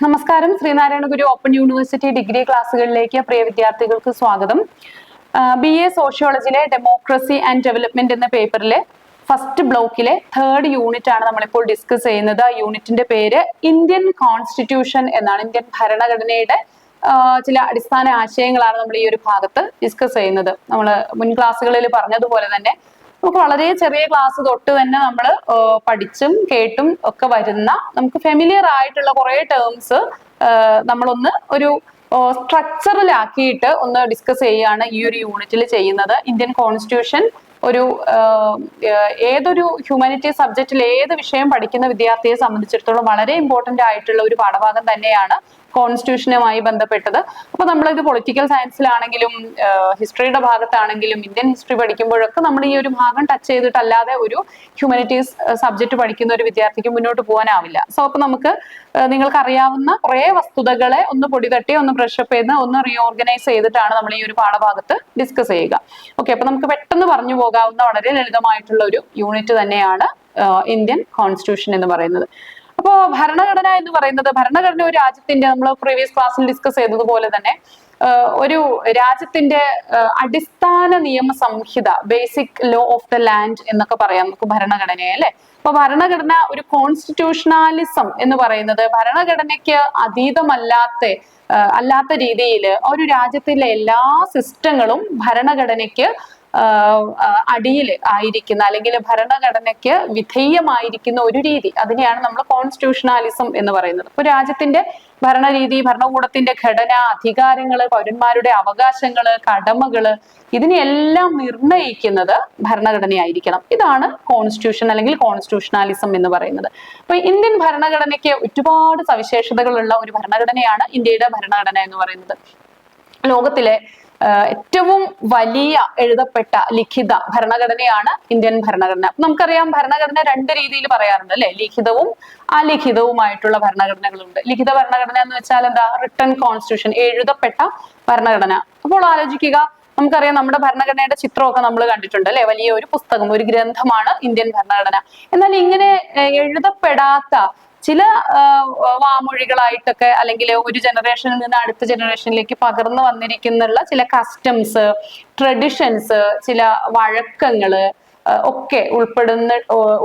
നമസ്കാരം. ശ്രീനാരായണ ഗുരു open university degree ക്ലാസ്സുകളിലേക്ക് പ്രിയ വിദ്യാർത്ഥികൾക്ക് സ്വാഗതം. BA സോഷ്യോളജിയിലെ ഡെമോക്രസി ആൻഡ് ഡെവലപ്മെന്റ് എന്ന പേപ്പറിലെ ഫസ്റ്റ് ബ്ലോക്കിലെ 3rd യൂണിറ്റ് ആണ് നമ്മളിപ്പോൾ ഡിസ്കസ് ചെയ്യുന്നത്. യൂണിറ്റിന്റെ പേര് ഇന്ത്യൻ കോൺസ്റ്റിറ്റ്യൂഷൻ എന്നാണ്. ഇന്ത്യൻ ഭരണഘടനയുടെ ചില അടിസ്ഥാന ആശയങ്ങളാണ് നമ്മൾ ഈ ഒരു ഭാഗത്ത് ഡിസ്കസ് ചെയ്യുന്നത്. നമ്മൾ മുൻ ക്ലാസ്സുകളിൽ പറഞ്ഞതുപോലെ തന്നെ നമുക്ക് വളരെ ചെറിയ ക്ലാസ് തൊട്ട് തന്നെ നമ്മൾ പഠിച്ചും കേട്ടും ഒക്കെ വരുന്ന നമുക്ക് ഫെമിലിയർ ആയിട്ടുള്ള കുറെ ടേംസ് നമ്മളൊന്ന് ഒരു സ്ട്രക്ചറിലാക്കിയിട്ട് ഒന്ന് ഡിസ്കസ് ചെയ്യുകയാണ് ഈ ഒരു യൂണിറ്റിൽ ചെയ്യുന്നത്. ഇന്ത്യൻ കോൺസ്റ്റിറ്റ്യൂഷൻ ഒരു ഏതൊരു ഹ്യൂമാനിറ്റീസ് സബ്ജക്റ്റിൽ ഏത് വിഷയം പഠിക്കുന്ന വിദ്യാർത്ഥിയെ സംബന്ധിച്ചിടത്തോളം വളരെ ഇമ്പോർട്ടന്റ് ആയിട്ടുള്ള ഒരു പാഠഭാഗം തന്നെയാണ് കോൺസ്റ്റിറ്റ്യൂഷനുമായി ബന്ധപ്പെട്ടത്. അപ്പൊ നമ്മളിത് പൊളിറ്റിക്കൽ സയൻസിലാണെങ്കിലും ഹിസ്റ്ററിയുടെ ഭാഗത്താണെങ്കിലും ഇന്ത്യൻ ഹിസ്റ്ററി പഠിക്കുമ്പോഴൊക്കെ നമ്മൾ ഈ ഒരു ഭാഗം ടച്ച് ചെയ്തിട്ടല്ലാതെ ഒരു ഹ്യൂമാനിറ്റീസ് സബ്ജക്ട് പഠിക്കുന്ന ഒരു വിദ്യാർത്ഥിക്ക് മുന്നോട്ട് പോകാനാവില്ല. സോ അപ്പൊ നമുക്ക് നിങ്ങൾക്ക് അറിയാവുന്ന കുറെ വസ്തുതകളെ ഒന്ന് പൊടി തട്ടി ഒന്ന് ബ്രഷപ്പ് ചെയ്ത് ഒന്ന് റീഓർഗനൈസ് ചെയ്തിട്ടാണ് നമ്മൾ ഈ ഒരു പാഠഭാഗത്ത് ഡിസ്കസ് ചെയ്യുക. ഓക്കെ, അപ്പൊ നമുക്ക് പെട്ടെന്ന് പറഞ്ഞു പോകാവുന്ന വളരെ ലളിതമായിട്ടുള്ള ഒരു യൂണിറ്റ് തന്നെയാണ് ഇന്ത്യൻ കോൺസ്റ്റിറ്റ്യൂഷൻ എന്ന് പറയുന്നത്. അപ്പോ ഭരണഘടന എന്ന് പറയുന്നത്, ഭരണഘടന ഒരു രാജ്യത്തിന്റെ, നമ്മൾ പ്രീവിയസ് ക്ലാസ്സിൽ ഡിസ്കസ് ചെയ്തതുപോലെ തന്നെ ഒരു രാജ്യത്തിന്റെ അടിസ്ഥാന നിയമ സംഹിത, basic law of the land എന്നൊക്കെ പറയാം നമുക്ക് ഭരണഘടനയെ, അല്ലെ? അപ്പൊ ഭരണഘടന ഒരു കോൺസ്റ്റിറ്റ്യൂഷണാലിസം എന്ന് പറയുന്നത് ഭരണഘടനയ്ക്ക് അല്ലാത്ത രീതിയിൽ ഒരു രാജ്യത്തിലെ എല്ലാ സിസ്റ്റങ്ങളും ഭരണഘടനയ്ക്ക് അടിയിൽ ആയിരിക്കുന്ന അല്ലെങ്കിൽ ഭരണഘടനയ്ക്ക് വിധേയമായിരിക്കുന്ന ഒരു രീതി, അതിനെയാണ് നമ്മൾ കോൺസ്റ്റിറ്റ്യൂഷണാലിസം എന്ന് പറയുന്നത്. ഇപ്പൊ രാജ്യത്തിന്റെ ഭരണരീതി, ഭരണകൂടത്തിന്റെ ഘടന, അധികാരങ്ങള്, പൗരന്മാരുടെ അവകാശങ്ങള്, കടമകള്, ഇതിനെല്ലാം നിർണയിക്കുന്നത് ഭരണഘടനയായിരിക്കണം. ഇതാണ് കോൺസ്റ്റിറ്റ്യൂഷൻ അല്ലെങ്കിൽ കോൺസ്റ്റിറ്റ്യൂഷണാലിസം എന്ന് പറയുന്നത്. അപ്പൊ ഇന്ത്യൻ ഭരണഘടനയ്ക്ക് ഒരുപാട് സവിശേഷതകളുള്ള ഒരു ഭരണഘടനയാണ് ഇന്ത്യയുടെ ഭരണഘടന എന്ന് പറയുന്നത്. ലോകത്തിലെ ഏറ്റവും വലിയ എഴുതപ്പെട്ട ലിഖിത ഭരണഘടനയാണ് ഇന്ത്യൻ ഭരണഘടന. നമുക്കറിയാം ഭരണഘടന രണ്ട് രീതിയിൽ പറയാറുണ്ട്, അല്ലെ? ലിഖിതവും അലിഖിതവുമായിട്ടുള്ള ഭരണഘടനകളുണ്ട്. ലിഖിത ഭരണഘടന എന്ന് വെച്ചാൽ എന്താ? റിട്ടൺ കോൺസ്റ്റിറ്റ്യൂഷൻ, എഴുതപ്പെട്ട ഭരണഘടന. അപ്പോൾ ആലോചിക്കുക, നമുക്കറിയാം നമ്മുടെ ഭരണഘടനയുടെ ചിത്രമൊക്കെ നമ്മൾ കണ്ടിട്ടുണ്ട്, അല്ലെ? വലിയ ഒരു പുസ്തകം, ഒരു ഗ്രന്ഥമാണ് ഇന്ത്യൻ ഭരണഘടന. എന്നാൽ ഇങ്ങനെ എഴുതപ്പെടാത്ത ചില വാമൊഴികളായിട്ടൊക്കെ അല്ലെങ്കിൽ ഒരു ജനറേഷനിൽ നിന്ന് അടുത്ത ജനറേഷനിലേക്ക് പകർന്നു വന്നിരിക്കുന്ന ചില കസ്റ്റംസ്, ട്രഡിഷൻസ്, ചില വഴക്കങ്ങള് ഒക്കെ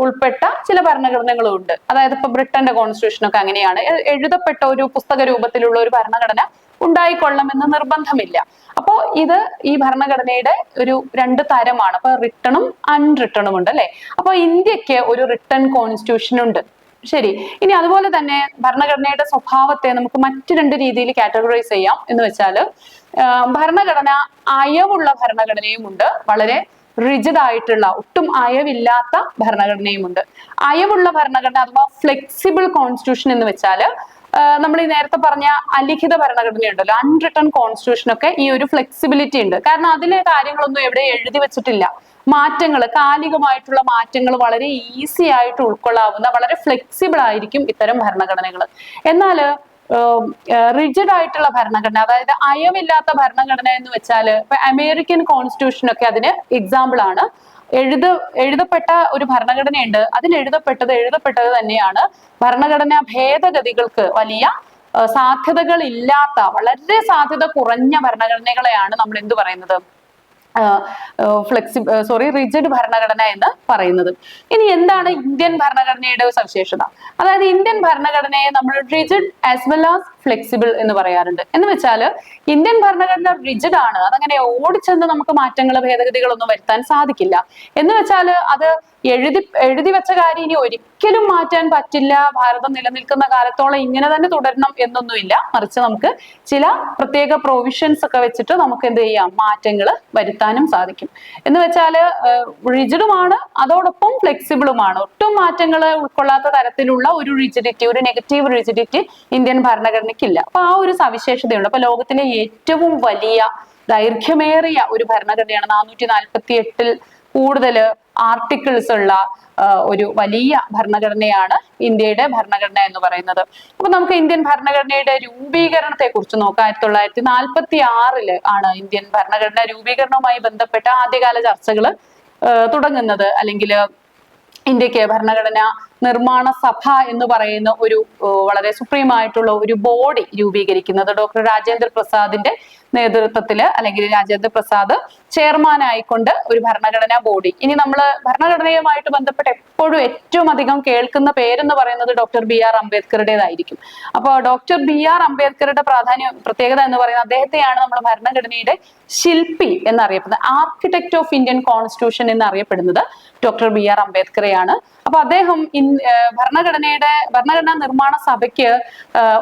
ഉൾപ്പെട്ട ചില ഭരണഘടനകളും ഉണ്ട്. അതായത് ഇപ്പൊ ബ്രിട്ടന്റെ കോൺസ്റ്റിറ്റ്യൂഷൻ ഒക്കെ അങ്ങനെയാണ്. എഴുതപ്പെട്ട ഒരു പുസ്തക രൂപത്തിലുള്ള ഒരു ഭരണഘടന ഉണ്ടായിക്കൊള്ളണമെന്ന് നിർബന്ധമില്ല. അപ്പോ ഇത് ഈ ഭരണഘടനയുടെ ഒരു രണ്ട് തരമാണ്. അപ്പൊ റിട്ടണും അൺറിട്ടണും ഉണ്ട്, അല്ലെ? അപ്പൊ ഇന്ത്യക്ക് ഒരു റിട്ടൺ കോൺസ്റ്റിറ്റ്യൂഷൻ ഉണ്ട്. ശരി. ഇനി അതുപോലെ തന്നെ ഭരണഘടനയുടെ സ്വഭാവത്തെ നമുക്ക് മറ്റു രണ്ട് രീതിയിൽ കാറ്റഗറൈസ് ചെയ്യാം. എന്ന് വെച്ചാല് ഭരണഘടന അയവുള്ള ഭരണഘടനയും ഉണ്ട്, വളരെ റിജിഡ് ആയിട്ടുള്ള ഒട്ടും അയവില്ലാത്ത ഭരണഘടനയും ഉണ്ട്. അയവുള്ള ഭരണഘടന അഥവാ ഫ്ലെക്സിബിൾ കോൺസ്റ്റിറ്റ്യൂഷൻ എന്ന് വെച്ചാല് നമ്മൾ ഈ നേരത്തെ പറഞ്ഞ അലിഖിത ഭരണഘടന ഉണ്ടല്ലോ, അൺറിട്ടൺ കോൺസ്റ്റിറ്റ്യൂഷൻ ഒക്കെ ഈ ഒരു ഫ്ലെക്സിബിലിറ്റി ഉണ്ട്. കാരണം അതിലെ കാര്യങ്ങളൊന്നും എവിടെ എഴുതി വെച്ചിട്ടില്ല. മാറ്റങ്ങൾ, കാലികമായിട്ടുള്ള മാറ്റങ്ങൾ വളരെ ഈസി ആയിട്ട് ഉൾക്കൊള്ളാവുന്ന, വളരെ ഫ്ലെക്സിബിൾ ആയിരിക്കും ഇത്തരം ഭരണഘടനകൾ. എന്നാൽ റിജിഡ് ആയിട്ടുള്ള ഭരണഘടന, അതായത് അയവില്ലാത്ത ഭരണഘടന എന്ന് വെച്ചാൽ ഇപ്പൊ അമേരിക്കൻ കോൺസ്റ്റിറ്റ്യൂഷൻ ഒക്കെ അതിന് എക്സാമ്പിൾ ആണ്. എഴുതപ്പെട്ട ഒരു ഭരണഘടനയുണ്ട്, അതിൽ എഴുതപ്പെട്ടത് തന്നെയാണ്. ഭരണഘടനാ ഭേദഗതികൾക്ക് വലിയ സാധ്യതകൾ ഇല്ലാത്ത, വളരെ സാധ്യത കുറഞ്ഞ ഭരണഘടനകളെയാണ് നമ്മൾ എന്ത് പറയുന്നത്? റിജിഡ് ഭരണഘടന എന്ന് പറയുന്നത്. ഇനി എന്താണ് ഇന്ത്യൻ ഭരണഘടനയുടെ സവിശേഷത? അതായത് ഇന്ത്യൻ ഭരണഘടനയെ നമ്മൾ rigid as well as flexible എന്ന് പറയാറുണ്ട്. എന്ന് വെച്ചാൽ ഇന്ത്യൻ ഭരണഘടന റിജിഡ് ആണ്, അതങ്ങനെ ഓടിച്ചെന്ന് നമുക്ക് മാറ്റങ്ങൾ, ഭേദഗതികളൊന്നും വരുത്താൻ സാധിക്കില്ല. എന്ന് വെച്ചാൽ അത് എഴുതി വെച്ച കാര്യം ഇനി ഒരിക്കലും മാറ്റാൻ പറ്റില്ല, ഭാരതം നിലനിൽക്കുന്ന കാലത്തോളം ഇങ്ങനെ തന്നെ തുടരണം എന്നൊന്നുമില്ല. മറിച്ച് നമുക്ക് ചില പ്രത്യേക പ്രൊവിഷൻസ് ഒക്കെ വെച്ചിട്ട് നമുക്ക് എന്ത് ചെയ്യാം? മാറ്റങ്ങൾ വരുത്താനും സാധിക്കും. എന്ന് വെച്ചാൽ റിജിഡുമാണ്, അതോടൊപ്പം ഫ്ലെക്സിബിളുമാണ്. ഒട്ടും മാറ്റങ്ങൾ ഉൾക്കൊള്ളാത്ത തരത്തിലുള്ള ഒരു റിജിഡിറ്റി, ഒരു നെഗറ്റീവ് റിജിഡിറ്റി ഇന്ത്യൻ ഭരണഘടനയ്ക്കില്ല. അപ്പൊ ആ ഒരു സവിശേഷതയുണ്ട്. അപ്പൊ ലോകത്തിലെ ഏറ്റവും വലിയ ദൈർഘ്യമേറിയ ഒരു ഭരണഘടനയാണ്, 448 കൂടുതൽ ആർട്ടിക്കിൾസ് ഉള്ള ഒരു വലിയ ഭരണഘടനയാണ് ഇന്ത്യയുടെ ഭരണഘടന എന്ന് പറയുന്നത്. അപ്പൊ നമുക്ക് ഇന്ത്യൻ ഭരണഘടനയുടെ രൂപീകരണത്തെ കുറിച്ച് നോക്കാം. 1946 ആണ് ഇന്ത്യൻ ഭരണഘടന രൂപീകരണവുമായി ബന്ധപ്പെട്ട ആദ്യകാല ചർച്ചകൾ തുടങ്ങുന്നത്, അല്ലെങ്കിൽ ഇന്ത്യക്ക് ഭരണഘടന നിർമ്മാണ സഭ എന്ന് പറയുന്ന ഒരു വളരെ സുപ്രീം ആയിട്ടുള്ള ഒരു ബോഡി രൂപീകരിക്കുന്നത്. ഡോക്ടർ രാജേന്ദ്ര പ്രസാദിന്റെ നേതൃത്വത്തില്, അല്ലെങ്കിൽ രാജേന്ദ്ര പ്രസാദ് ചെയർമാൻ ആയിക്കൊണ്ട് ഒരു ഭരണഘടനാ ബോഡി. ഇനി നമ്മൾ ഭരണഘടനയുമായിട്ട് ബന്ധപ്പെട്ട് എപ്പോഴും ഏറ്റവും അധികം കേൾക്കുന്ന പേരെന്ന് പറയുന്നത് ഡോക്ടർ BR അംബേദ്കറുടേതായിരിക്കും. അപ്പോൾ ഡോക്ടർ BR അംബേദ്കറുടെ പ്രത്യേകത എന്ന് പറയുന്നത് അദ്ദേഹത്തെയാണ് നമ്മൾ ഭരണഘടനയുടെ ശില്പി എന്നറിയപ്പെടുന്നത്, ആർക്കിടെക്ട് ഓഫ് ഇന്ത്യൻ കോൺസ്റ്റിറ്റ്യൂഷൻ എന്നറിയപ്പെടുന്നത് ഡോക്ടർ BR അംബേദ്കറെയാണ്. അപ്പൊ അദ്ദേഹം ഭരണഘടനാ നിർമ്മാണ സഭയ്ക്ക്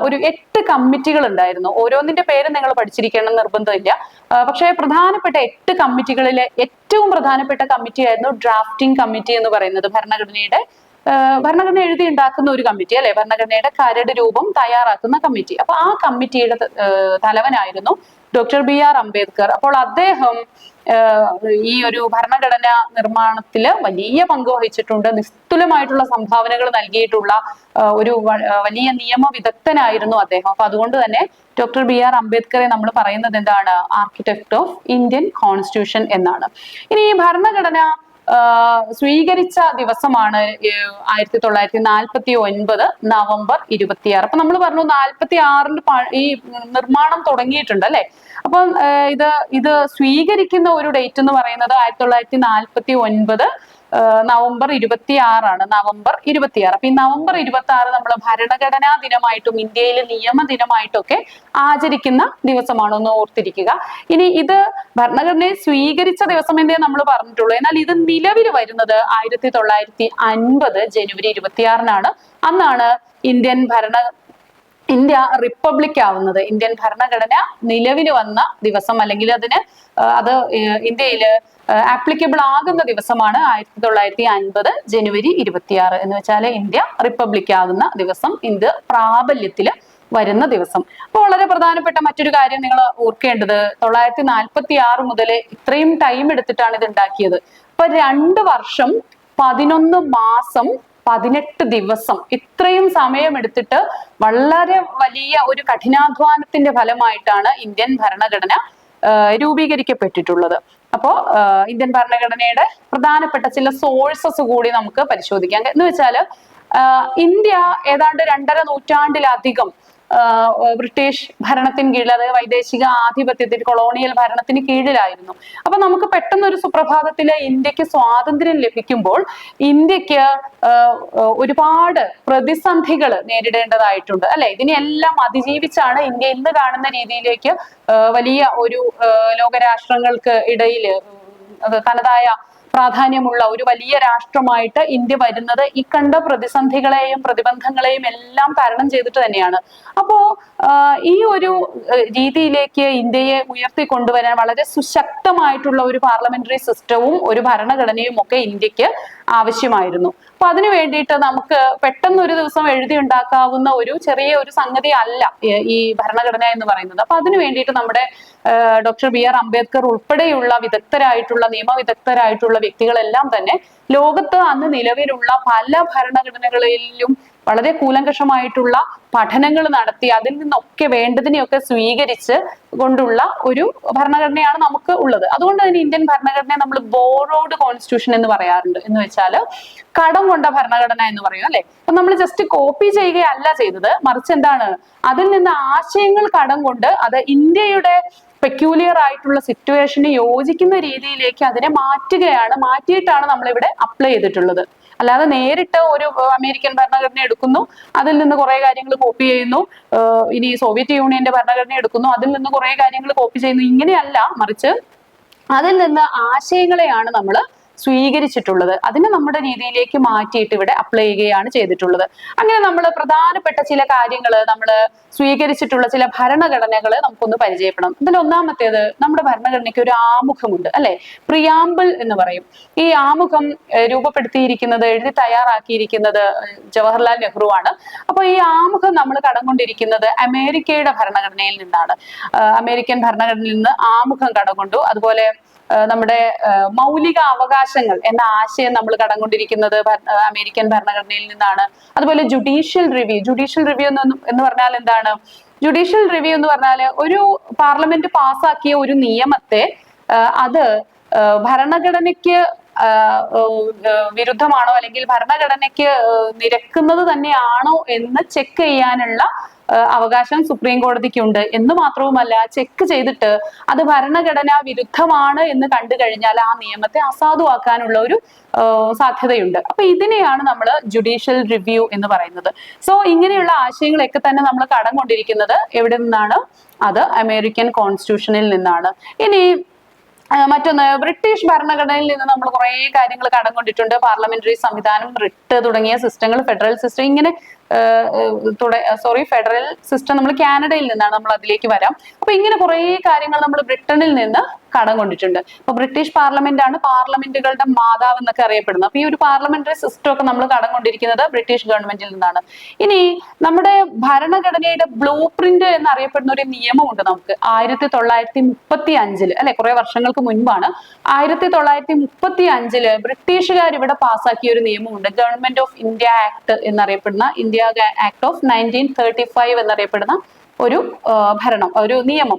ഒരു 8 കമ്മിറ്റികൾ ഉണ്ടായിരുന്നു. ഓരോന്നിന്റെ പേര് നിങ്ങൾ പഠിച്ചിരിക്കണം നിർബന്ധമില്ല. പക്ഷേ പ്രധാനപ്പെട്ട 8 കമ്മിറ്റികളിലെ ഏറ്റവും പ്രധാനപ്പെട്ട കമ്മിറ്റി ആയിരുന്നു ഡ്രാഫ്റ്റിംഗ് കമ്മിറ്റി എന്ന് പറയുന്നത്. ഭരണഘടന എഴുതി ഉണ്ടാക്കുന്ന ഒരു കമ്മിറ്റി അല്ലെ, ഭരണഘടനയുടെ കരട് രൂപം തയ്യാറാക്കുന്ന കമ്മിറ്റി. അപ്പൊ ആ കമ്മിറ്റിയുടെ തലവനായിരുന്നു ഡോക്ടർ BR അംബേദ്കർ. അപ്പോൾ അദ്ദേഹം ഈ ഒരു ഭരണഘടന നിർമ്മാണത്തില് വലിയ പങ്ക് വഹിച്ചിട്ടുണ്ട്. നിസ്തുലമായിട്ടുള്ള സംഭാവനകൾ നൽകിയിട്ടുള്ള ഒരു വലിയ നിയമ വിദഗ്ധനായിരുന്നു അദ്ദേഹം. അപ്പൊ അതുകൊണ്ട് തന്നെ ഡോക്ടർ BR അംബേദ്കറെ നമ്മൾ പറയുന്നത് എന്താണ്? ആർക്കിടെക്ട് ഓഫ് ഇന്ത്യൻ കോൺസ്റ്റിറ്റ്യൂഷൻ എന്നാണ്. ഇനി ഈ ഭരണഘടന സ്വീകരിച്ച ദിവസമാണ് 1949 നവംബർ 26. അപ്പൊ നമ്മൾ പറഞ്ഞു 46 ഈ നിർമ്മാണം തുടങ്ങിയിട്ടുണ്ട് അല്ലെ. അപ്പം ഇത് സ്വീകരിക്കുന്ന ഒരു ഡേറ്റ് എന്ന് പറയുന്നത് 1949 നവംബർ 26 നവംബർ 26. അപ്പൊ ഈ നവംബർ 26 നമ്മൾ ഭരണഘടനാ ദിനമായിട്ടും ഇന്ത്യയിലെ നിയമ ദിനമായിട്ടൊക്കെ ആചരിക്കുന്ന ദിവസമാണ്, ഒന്ന് ഓർത്തിരിക്കുക. ഇനി ഇത് ഭരണഘടനയെ സ്വീകരിച്ച ദിവസം എന്നേ നമ്മൾ പറഞ്ഞിട്ടുള്ളൂ. എന്നാൽ ഇത് നിലവിൽ വരുന്നത് 1950 ജനുവരി 26 അന്നാണ് ഇന്ത്യ റിപ്പബ്ലിക് ആവുന്നത്. ഇന്ത്യൻ ഭരണഘടന നിലവിൽ വന്ന ദിവസം, അല്ലെങ്കിൽ ഇന്ത്യയിൽ ആപ്ലിക്കബിൾ ആകുന്ന ദിവസമാണ് 1950 ജനുവരി 26 എന്ന് വെച്ചാൽ ഇന്ത്യ റിപ്പബ്ലിക് ആകുന്ന ദിവസം, ഇന്ത്യ പ്രാബല്യത്തിൽ വരുന്ന ദിവസം. അപ്പൊ വളരെ പ്രധാനപ്പെട്ട മറ്റൊരു കാര്യം നിങ്ങൾ ഓർക്കേണ്ടത്, 1946 മുതൽ ഇത്രയും ടൈം എടുത്തിട്ടാണ് ഇത് ഉണ്ടാക്കിയത്. അപ്പൊ 2 വർഷം 11 മാസം 18 ദിവസം ഇത്രയും സമയം എടുത്തിട്ട് വളരെ വലിയ ഒരു കഠിനാധ്വാനത്തിന്റെ ഫലമായിട്ടാണ് ഇന്ത്യൻ ഭരണഘടന രൂപീകരിക്കപ്പെട്ടിട്ടുള്ളത്. അപ്പോ ഇന്ത്യൻ ഭരണഘടനയുടെ പ്രധാനപ്പെട്ട ചില സോഴ്സസ് കൂടി നമുക്ക് പരിശോധിക്കാം. എന്ന് വെച്ചാല് ഇന്ത്യ ഏതാണ്ട് 2.5 നൂറ്റാണ്ടിലധികം ബ്രിട്ടീഷ് ഭരണത്തിന് കീഴിൽ, അതായത് വൈദേശിക ആധിപത്യത്തിൽ, കൊളോണിയൽ ഭരണത്തിന് കീഴിലായിരുന്നു. അപ്പൊ നമുക്ക് പെട്ടെന്ന് ഒരു സുപ്രഭാതത്തില് ഇന്ത്യക്ക് സ്വാതന്ത്ര്യം ലഭിക്കുമ്പോൾ ഇന്ത്യക്ക് ഒരുപാട് പ്രതിസന്ധികൾ നേരിടേണ്ടതായിട്ടുണ്ട് അല്ലെ. ഇതിനെല്ലാം അതിജീവിച്ചാണ് ഇന്ത്യ ഇന്ന് കാണുന്ന രീതിയിലേക്ക് വലിയ ഒരു ലോകരാഷ്ട്രങ്ങൾക്ക് ഇടയിൽ തനതായ പ്രാധാന്യമുള്ള ഒരു വലിയ രാഷ്ട്രമായിട്ട് ഇന്ത്യ വരുന്നത് ഈ കണ്ട പ്രതിസന്ധികളെയും പ്രതിബന്ധങ്ങളെയും എല്ലാം തരണം ചെയ്തിട്ട് തന്നെയാണ്. അപ്പോ ഈ ഒരു രീതിയിലേക്ക് ഇന്ത്യയെ ഉയർത്തിക്കൊണ്ടുവരാൻ വളരെ സുശക്തമായിട്ടുള്ള ഒരു പാർലമെന്ററി സിസ്റ്റവും ഒരു ഭരണഘടനയും ഒക്കെ ഇന്ത്യക്ക് ആവശ്യമായിരുന്നു. അപ്പൊ അതിനു വേണ്ടിയിട്ട് നമുക്ക് പെട്ടെന്ന് ഒരു ദിവസം എഴുതി ഉണ്ടാക്കാവുന്ന ഒരു ചെറിയ ഒരു സംഗതി അല്ല ഈ ഭരണഘടന എന്ന് പറയുന്നത്. അപ്പൊ അതിനു വേണ്ടിയിട്ട് നമ്മുടെ ഡോക്ടർ BR അംബേദ്കർ ഉൾപ്പെടെയുള്ള വിദഗ്ധരായിട്ടുള്ള നിയമവിദഗ്ധരായിട്ടുള്ള വ്യക്തികളെല്ലാം തന്നെ ലോകത്ത് അന്ന് നിലവിലുള്ള പല ഭരണഘടനകളിലും വളരെ കൂലങ്കഷമായിട്ടുള്ള പഠനങ്ങൾ നടത്തി അതിൽ നിന്നൊക്കെ വേണ്ടതിനെയൊക്കെ സ്വീകരിച്ച് കൊണ്ടുള്ള ഒരു ഭരണഘടനയാണ് നമുക്ക് ഉള്ളത്. അതുകൊണ്ട് തന്നെ ഇന്ത്യൻ ഭരണഘടനയെ നമ്മൾ ബോറോഡ് കോൺസ്റ്റിറ്റ്യൂഷൻ എന്ന് പറയാറുണ്ട്. എന്ന് വെച്ചാൽ കടം കൊണ്ട ഭരണഘടന എന്ന് പറയും അല്ലെ. അപ്പൊ നമ്മൾ ജസ്റ്റ് കോപ്പി ചെയ്യുകയല്ല ചെയ്തത്, മറിച്ച് എന്താണ്, അതിൽ നിന്ന് ആശയങ്ങൾ കടം കൊണ്ട് അത് ഇന്ത്യയുടെ പെക്യൂലിയർ ആയിട്ടുള്ള സിറ്റുവേഷന് യോജിക്കുന്ന രീതിയിലേക്ക് അതിനെ മാറ്റിയിട്ടാണ് നമ്മളിവിടെ അപ്ലൈ ചെയ്തിട്ടുള്ളത്. അല്ലാതെ നേരിട്ട് ഒരു അമേരിക്കൻ ഭരണഘടന എടുക്കുന്നു, അതിൽ നിന്ന് കുറെ കാര്യങ്ങൾ കോപ്പി ചെയ്യുന്നു, ഇനി സോവിയറ്റ് യൂണിയന്റെ ഭരണഘടന എടുക്കുന്നു, അതിൽ നിന്ന് കുറെ കാര്യങ്ങൾ കോപ്പി ചെയ്യുന്നു, ഇങ്ങനെയല്ല, മറിച്ച് അതിൽ നിന്ന് ആശയങ്ങളെയാണ് നമ്മൾ സ്വീകരിച്ചിട്ടുള്ളത്. അതിനെ നമ്മുടെ രീതിയിലേക്ക് മാറ്റിയിട്ട് ഇവിടെ അപ്ലൈ ചെയ്യുകയാണ് ചെയ്തിട്ടുള്ളത്. അങ്ങനെ നമ്മൾ പ്രധാനപ്പെട്ട ചില കാര്യങ്ങൾ, നമ്മൾ സ്വീകരിച്ചിട്ടുള്ള ചില ഭരണഘടനകൾ നമുക്കൊന്ന് പരിചയപ്പെടണം. ഇതിൽ ഒന്നാമത്തേത്, നമ്മുടെ ഭരണഘടനയ്ക്ക് ഒരു ആമുഖമുണ്ട് അല്ലെ, പ്രിയാമ്പിൾ എന്ന് പറയും. ഈ ആമുഖം രൂപപ്പെടുത്തിയിരിക്കുന്നത്, എഴുതി തയ്യാറാക്കിയിരിക്കുന്നത് ജവഹർലാൽ നെഹ്റു ആണ്. അപ്പൊ ഈ ആമുഖം നമ്മൾ കടം കൊണ്ടിരിക്കുന്നത് അമേരിക്കയുടെ ഭരണഘടനയിൽ നിന്നാണ്. അമേരിക്കൻ ഭരണഘടനയിൽ നിന്ന് ആമുഖം കടം കൊണ്ടു. അതുപോലെ നമ്മുടെ മൗലിക അവകാശങ്ങൾ എന്ന ആശയം നമ്മൾ കടം കൊണ്ടിരിക്കുന്നത് അമേരിക്കൻ ഭരണഘടനയിൽ നിന്നാണ്. അതുപോലെ ജുഡീഷ്യൽ റിവ്യൂ എന്ന് പറഞ്ഞാൽ എന്താണ്? ജുഡീഷ്യൽ റിവ്യൂ എന്ന് പറഞ്ഞാൽ ഒരു പാർലമെന്റ് പാസ്സാക്കിയ ഒരു നിയമത്തെ അത് ഭരണഘടനയ്ക്ക് വിരുദ്ധമാണോ അല്ലെങ്കിൽ ഭരണഘടനയ്ക്ക് നിരക്കുന്നത് തന്നെയാണോ എന്ന് ചെക്ക് ചെയ്യാനുള്ള അവകാശം സുപ്രീം കോടതിക്കുണ്ട്. എന്ന് മാത്രവുമല്ല, ചെക്ക് ചെയ്തിട്ട് അത് ഭരണഘടനാ വിരുദ്ധമാണ് എന്ന് കണ്ടു കഴിഞ്ഞാൽ ആ നിയമത്തെ അസാധുവാക്കാനുള്ള ഒരു സാധ്യതയുണ്ട്. അപ്പൊ ഇതിനെയാണ് നമ്മൾ ജുഡീഷ്യൽ റിവ്യൂ എന്ന് പറയുന്നത്. സോ ഇങ്ങനെയുള്ള ആശയങ്ങളൊക്കെ തന്നെ നമ്മൾ കടം കൊണ്ടിരിക്കുന്നത് എവിടെ നിന്നാണ്? അത് അമേരിക്കൻ കോൺസ്റ്റിറ്റ്യൂഷനിൽ നിന്നാണ്. ഇനി മറ്റൊന്ന്, ബ്രിട്ടീഷ് ഭരണഘടനയിൽ നിന്ന് നമ്മൾ കുറെ കാര്യങ്ങൾ കടം കൊണ്ടിട്ടുണ്ട്. പാർലമെന്ററി സംവിധാനം, റിട്ട് തുടങ്ങിയ സിസ്റ്റങ്ങൾ, ഫെഡറൽ സിസ്റ്റം, ഇങ്ങനെ ഫെഡറൽ സിസ്റ്റം നമ്മൾ കാനഡയിൽ നിന്നാണ്, നമ്മൾ അതിലേക്ക് വരാം. അപ്പൊ ഇങ്ങനെ കുറെ കാര്യങ്ങൾ നമ്മൾ ബ്രിട്ടനിൽ നിന്ന് കടം കൊണ്ടിട്ടുണ്ട്. അപ്പൊ ബ്രിട്ടീഷ് പാർലമെന്റ് ആണ് പാർലമെന്റുകളുടെ മാതാവ് എന്നൊക്കെ അറിയപ്പെടുന്നത്. അപ്പൊ ഈ ഒരു പാർലമെന്ററി സിസ്റ്റം ഒക്കെ നമ്മൾ കടം കൊണ്ടിരിക്കുന്നത് ബ്രിട്ടീഷ് ഗവൺമെന്റിൽ നിന്നാണ്. ഇനി നമ്മുടെ ഭരണഘടനയുടെ ബ്ലൂ പ്രിന്റ് എന്നറിയപ്പെടുന്ന ഒരു നിയമമുണ്ട് നമുക്ക് 1935 അല്ലെ, കുറെ വർഷങ്ങൾക്ക് മുൻപാണ്. 1935 ബ്രിട്ടീഷുകാർ ഇവിടെ പാസ്സാക്കിയ ഒരു നിയമമുണ്ട്, ഗവൺമെന്റ് ഓഫ് ഇന്ത്യ ആക്ട് എന്നറിയപ്പെടുന്ന, ഇന്ത്യ ആക്ട് ഓഫ് 1935 എന്നറിയപ്പെടുന്ന ഒരു ഒരു നിയമം.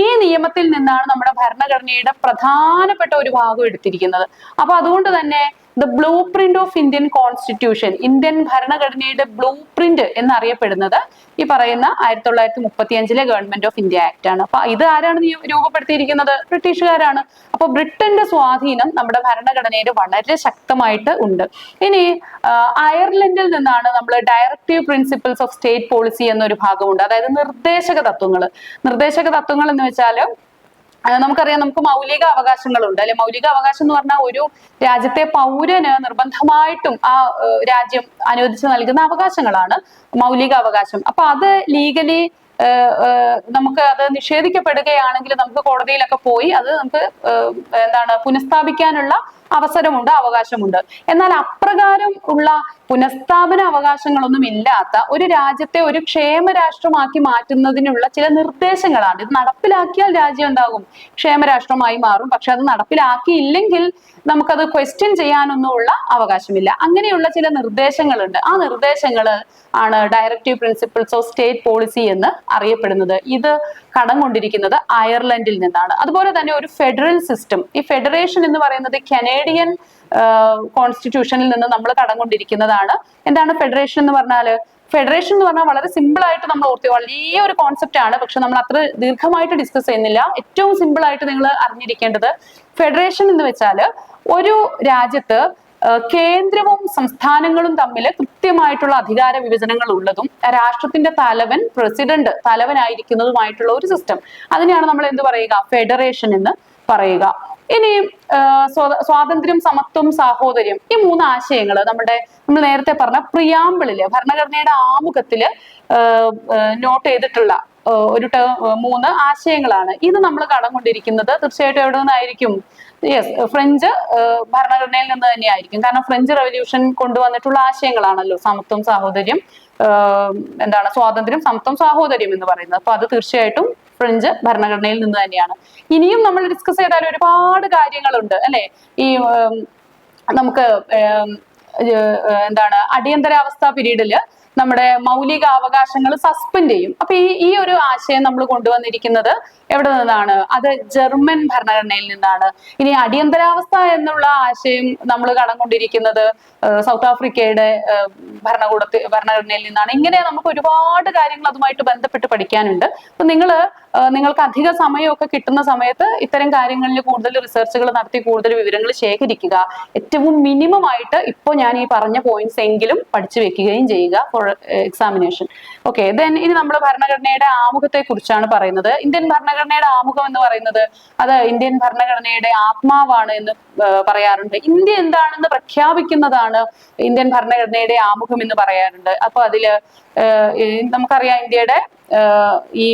ഈ നിയമത്തിൽ നിന്നാണ് നമ്മുടെ ഭരണഘടനയുടെ പ്രധാനപ്പെട്ട ഒരു ഭാഗം എടുത്തിരിക്കുന്നത്. അപ്പൊ അതുകൊണ്ട് തന്നെ the blue print of Indian constitution, Indian ഭരണഘടനയുടെ ബ്ലൂ പ്രിന്റ് എന്നറിയപ്പെടുന്നത് ഈ പറയുന്ന 1935 ഗവൺമെന്റ് ഓഫ് ഇന്ത്യ ആക്ട് ആണ്. അപ്പൊ ഇത് ആരാണ് രൂപപ്പെടുത്തിയിരിക്കുന്നത്? ബ്രിട്ടീഷുകാരാണ്. അപ്പൊ ബ്രിട്ടന്റെ സ്വാധീനം നമ്മുടെ ഭരണഘടനയിൽ വളരെ ശക്തമായിട്ട് ഉണ്ട്. ഇനി അയർലൻഡിൽ നിന്നാണ് നമ്മൾ directive principles of state policy എന്നൊരു ഭാഗമുണ്ട്. അതായത് നിർദ്ദേശക തത്വങ്ങൾ. നിർദ്ദേശക തത്വങ്ങൾ എന്ന് വെച്ചാൽ നമുക്കറിയാം, നമുക്ക് മൗലിക അവകാശങ്ങളുണ്ട് അല്ലെ. മൗലിക അവകാശം എന്ന് പറഞ്ഞാൽ ഒരു രാജ്യത്തെ പൗരന് നിർബന്ധമായിട്ടും ആ രാജ്യം അനുവദിച്ച് നൽകുന്ന അവകാശങ്ങളാണ് മൗലിക അവകാശം. അപ്പൊ അത് ലീഗലി നമുക്ക് അത് നിഷേധിക്കപ്പെടുകയാണെങ്കിൽ നമുക്ക് കോടതിയിലൊക്കെ പോയി അത് നമുക്ക് പുനഃസ്ഥാപിക്കാനുള്ള അവസരമുണ്ട്, അവകാശമുണ്ട്. എന്നാൽ അപ്രകാരം ഉള്ള പുനഃസ്ഥാപന അവകാശങ്ങളൊന്നും ഇല്ലാത്ത ഒരു രാജ്യത്തെ ഒരു ക്ഷേമരാഷ്ട്രമാക്കി മാറ്റുന്നതിനുള്ള ചില നിർദ്ദേശങ്ങളാണ്. ഇത് നടപ്പിലാക്കിയാൽ രാജ്യം എന്താകും? ക്ഷേമരാഷ്ട്രമായി മാറും. പക്ഷെ അത് നടപ്പിലാക്കിയില്ലെങ്കിൽ നമുക്കത് ക്വസ്റ്റ്യൻ ചെയ്യാനൊന്നുമുള്ള അവകാശമില്ല. അങ്ങനെയുള്ള ചില നിർദ്ദേശങ്ങളുണ്ട്. ആ നിർദ്ദേശങ്ങൾ ആണ് directive principles of state policy എന്ന് അറിയപ്പെടുന്നത്. ഇത് കടം കൊണ്ടിരിക്കുന്നത് അയർലൻഡിൽ നിന്നാണ്. അതുപോലെ തന്നെ ഒരു ഫെഡറൽ സിസ്റ്റം, ഈ ഫെഡറേഷൻ എന്ന് പറയുന്നത് കനേഡിയൻ കോൺസ്റ്റിറ്റ്യൂഷനിൽ നിന്ന് നമ്മൾ കടം കൊണ്ടിരിക്കുന്നതാണ്. എന്താണ് ഫെഡറേഷൻ എന്ന് പറഞ്ഞാൽ? ഫെഡറേഷൻ എന്ന് പറഞ്ഞാൽ വളരെ സിമ്പിൾ ആയിട്ട് നമ്മൾ ഓർത്തി, വലിയ ഒരു കോൺസെപ്റ്റ് ആണ്. പക്ഷെ നമ്മൾ അത്ര ദീർഘമായിട്ട് ഡിസ്കസ് ചെയ്യുന്നില്ല. ഏറ്റവും സിമ്പിൾ ആയിട്ട് നിങ്ങൾ അറിഞ്ഞിരിക്കേണ്ടത്, ഫെഡറേഷൻ എന്ന് വെച്ചാൽ ഒരു രാജ്യത്ത് കേന്ദ്രവും സംസ്ഥാനങ്ങളും തമ്മിൽ കൃത്യമായിട്ടുള്ള അധികാര വിഭജനങ്ങൾ ഉള്ളതും രാഷ്ട്രത്തിന്റെ തലവൻ, പ്രസിഡന്റ് തലവനായിരിക്കുന്നതുമായിട്ടുള്ള ഒരു സിസ്റ്റം. അതിനെയാണ് നമ്മൾ എന്ത് പറയുക? ഫെഡറേഷൻ എന്ന് പറയുക. ഇനി സ്വാതന്ത്ര്യം, സമത്വം, സാഹോദര്യം, ഈ മൂന്ന് ആശയങ്ങൾ നമ്മൾ നേരത്തെ പറഞ്ഞ പ്രിയാമ്പിളില്, ഭരണഘടനയുടെ ആമുഖത്തില് നോട്ട് ചെയ്തിട്ടുള്ള മൂന്ന് ആശയങ്ങളാണ്. ഇത് നമ്മൾ കടം കൊണ്ടിരിക്കുന്നത് തീർച്ചയായിട്ടും എവിടെ നിന്നായിരിക്കും? യെസ്, ഫ്രഞ്ച് ഭരണഘടനയിൽ നിന്ന് തന്നെയായിരിക്കും. കാരണം ഫ്രഞ്ച് റവല്യൂഷൻ കൊണ്ടുവന്നിട്ടുള്ള ആശയങ്ങളാണല്ലോ സമത്വം, സാഹോദര്യം, സ്വാതന്ത്ര്യം, സമത്വം, സാഹോദര്യം എന്ന് പറയുന്നത്. അപ്പൊ അത് തീർച്ചയായിട്ടും ഫ്രഞ്ച് ഭരണഘടനയിൽ നിന്ന് തന്നെയാണ്. ഇനിയും നമ്മൾ ഡിസ്കസ് ചെയ്താൽ ഒരുപാട് കാര്യങ്ങളുണ്ട് അല്ലെ. ഈ നമുക്ക് അടിയന്തരാവസ്ഥ പീരീഡില് നമ്മുടെ മൗലിക അവകാശങ്ങൾ സസ്പെൻഡ് ചെയ്യും. അപ്പൊ ഈ ഒരു ആശയം നമ്മൾ കൊണ്ടുവന്നിരിക്കുന്നത് എവിടെ നിന്നാണ്? അത് ജർമ്മൻ ഭരണഘടനയിൽ നിന്നാണ്. ഇനി അടിയന്തരാവസ്ഥ എന്നുള്ള ആശയം നമ്മൾ കടം കൊണ്ടിരിക്കുന്നത് സൗത്ത് ആഫ്രിക്കയുടെ ഭരണഘടനയിൽ നിന്നാണ്. ഇങ്ങനെ നമുക്ക് ഒരുപാട് കാര്യങ്ങൾ അതുമായിട്ട് ബന്ധപ്പെട്ട് പഠിക്കാനുണ്ട്. അപ്പൊ നിങ്ങൾക്ക് അധിക സമയമൊക്കെ കിട്ടുന്ന സമയത്ത് ഇത്തരം കാര്യങ്ങളിൽ കൂടുതൽ റിസർച്ചുകൾ നടത്തി കൂടുതൽ വിവരങ്ങൾ ശേഖരിക്കുക. ഏറ്റവും മിനിമം ആയിട്ട് ഇപ്പോൾ ഞാൻ ഈ പറഞ്ഞ പോയിന്റ്സ് എങ്കിലും പഠിച്ചു വെക്കുകയും ചെയ്യുക ഫോർ എക്സാമിനേഷൻ. ഓക്കെ, ദെൻ ഇനി നമ്മൾ ഭരണഘടനയുടെ ആമുഖത്തെ കുറിച്ചാണ് പറയുന്നത്. ഇന്ത്യൻ ഭരണഘടനയുടെ ആമുഖം എന്ന് പറയുന്നത് അത് ഇന്ത്യൻ ഭരണഘടനയുടെ ആത്മാവാണ് എന്ന് പറയാറുണ്ട്. ഇന്ത്യ എന്താണെന്ന് പ്രഖ്യാപിക്കുന്നതാണ് ഇന്ത്യൻ ഭരണഘടനയുടെ ആമുഖം എന്ന് പറയാറുണ്ട്. അപ്പൊ അതില് നമുക്കറിയാം ഇന്ത്യയുടെ ഈ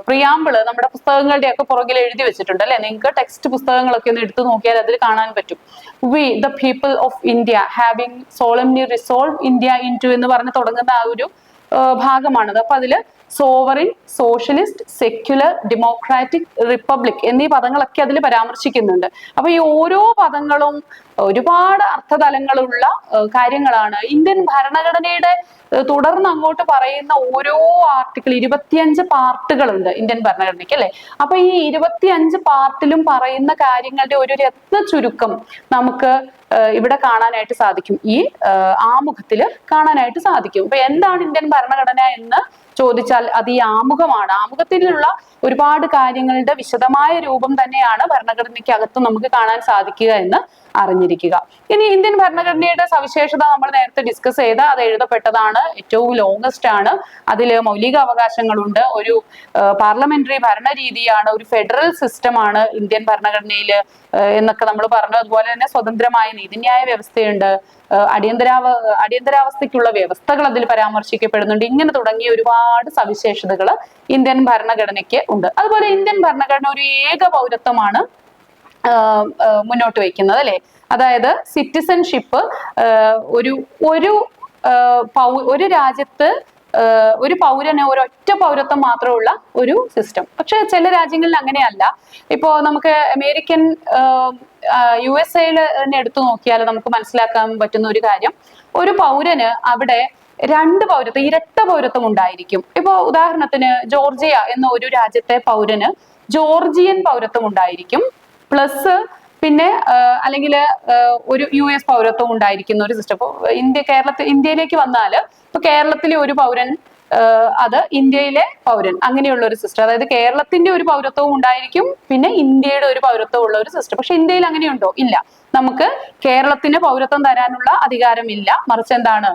പ്രിയാമ്പിള് നമ്മുടെ പുസ്തകങ്ങളുടെ ഒക്കെ പുറകിൽ എഴുതി വെച്ചിട്ടുണ്ട് അല്ലെ. നിങ്ങൾക്ക് ടെക്സ്റ്റ് പുസ്തകങ്ങളൊക്കെ ഒന്ന് എടുത്തു നോക്കിയാൽ അതിൽ കാണാൻ പറ്റും. We the people of India having solemnly resolve India into എന്ന് പറഞ്ഞ് തുടങ്ങുന്ന ആ ഒരു ഭാഗമാണത്. അപ്പൊ അതില് sovereign, socialist, secular, democratic, republic എന്നീ പദങ്ങളൊക്കെ അതിൽ പരാമർശിക്കുന്നുണ്ട്. അപ്പൊ ഈ ഓരോ പദങ്ങളും ഒരുപാട് അർത്ഥതലങ്ങളുള്ള കാര്യങ്ങളാണ്. ഇന്ത്യൻ ഭരണഘടനയുടെ തുടർന്ന് അങ്ങോട്ട് പറയുന്ന ഓരോ ആർട്ടിക്കിൾ 25 പാർട്ടുകളുണ്ട് ഇന്ത്യൻ ഭരണഘടനയ്ക്ക്, അല്ലെ? അപ്പൊ ഈ 25 പാർട്ടിലും പറയുന്ന കാര്യങ്ങളുടെ ഒരു രത്ന ചുരുക്കം നമുക്ക് ഇവിടെ കാണാനായിട്ട് സാധിക്കും, ഈ ആമുഖത്തിൽ കാണാനായിട്ട് സാധിക്കും. അപ്പൊ എന്താണ് ഇന്ത്യൻ ഭരണഘടന എന്ന് ചോദിച്ചാൽ അത് ഈ ആമുഖമാണ്. ആമുഖത്തിലുള്ള ഒരുപാട് കാര്യങ്ങളുടെ വിശദമായ രൂപം തന്നെയാണ് ഭരണഘടനയ്ക്കകത്ത് നമുക്ക് കാണാൻ സാധിക്കുക എന്ന് അറിഞ്ഞിരിക്കുക. ഇനി ഇന്ത്യൻ ഭരണഘടനയുടെ സവിശേഷത നമ്മൾ നേരത്തെ ഡിസ്കസ് ചെയ്ത, അത് എഴുതപ്പെട്ടതാണ്, ഏറ്റവും ലോങ്സ്റ്റ് ആണ്, അതിൽ മൗലിക അവകാശങ്ങളുണ്ട്, ഒരു പാർലമെന്ററി ഭരണരീതിയാണ്, ഒരു ഫെഡറൽ സിസ്റ്റം ആണ് ഇന്ത്യൻ ഭരണഘടനയിൽ എന്നൊക്കെ നമ്മൾ പറഞ്ഞു. അതുപോലെ തന്നെ സ്വതന്ത്രമായ നീതിന്യായ വ്യവസ്ഥയുണ്ട്, അടിയന്തരാവസ്ഥയ്ക്കുള്ള വ്യവസ്ഥകൾ അതിൽ പരാമർശിക്കപ്പെടുന്നുണ്ട്. ഇങ്ങനെ തുടങ്ങിയ ഒരുപാട് സവിശേഷതകൾ ഇന്ത്യൻ ഭരണഘടനയ്ക്ക് ഉണ്ട്. അതുപോലെ ഇന്ത്യൻ ഭരണഘടന ഒരു ഏക പൗരത്വമാണ് മുന്നോട്ട് വയ്ക്കുന്നത്, അല്ലെ? അതായത് സിറ്റിസൺഷിപ്പ് ഒരു രാജ്യത്ത് ഒരു പൗരന് ഒരൊറ്റ പൗരത്വം മാത്രമുള്ള ഒരു സിസ്റ്റം. പക്ഷെ ചില രാജ്യങ്ങളിൽ അങ്ങനെയല്ല. ഇപ്പോ നമുക്ക് അമേരിക്കൻ USA തന്നെ എടുത്തു നോക്കിയാൽ നമുക്ക് മനസ്സിലാക്കാൻ പറ്റുന്ന ഒരു കാര്യം, ഒരു പൗരന് അവിടെ 2 പൗരത്വം, ഇരട്ട പൗരത്വം ഉണ്ടായിരിക്കും. ഇപ്പോ ഉദാഹരണത്തിന് ജോർജിയ എന്ന ഒരു രാജ്യത്തെ പൗരന് ജോർജിയൻ പൗരത്വം ഉണ്ടായിരിക്കും, പ്ലസ് പിന്നെ അല്ലെങ്കിൽ ഒരു US പൗരത്വം ഉണ്ടായിരിക്കുന്ന ഒരു സിസ്റ്റം. ഇപ്പൊ ഇന്ത്യയിലേക്ക് വന്നാൽ ഇപ്പൊ കേരളത്തിലെ ഒരു പൗരൻ അത് ഇന്ത്യയിലെ പൗരൻ, അങ്ങനെയുള്ള ഒരു സിസ്റ്റം. അതായത് കേരളത്തിന്റെ ഒരു പൗരത്വവും ഉണ്ടായിരിക്കും, പിന്നെ ഇന്ത്യയുടെ ഒരു പൗരത്വം ഉള്ള ഒരു സിസ്റ്റം. പക്ഷെ ഇന്ത്യയിൽ അങ്ങനെയുണ്ടോ? ഇല്ല. നമുക്ക് കേരളത്തിന് പൗരത്വം തരാനുള്ള അധികാരമില്ല. മറിച്ച് എന്താണ്,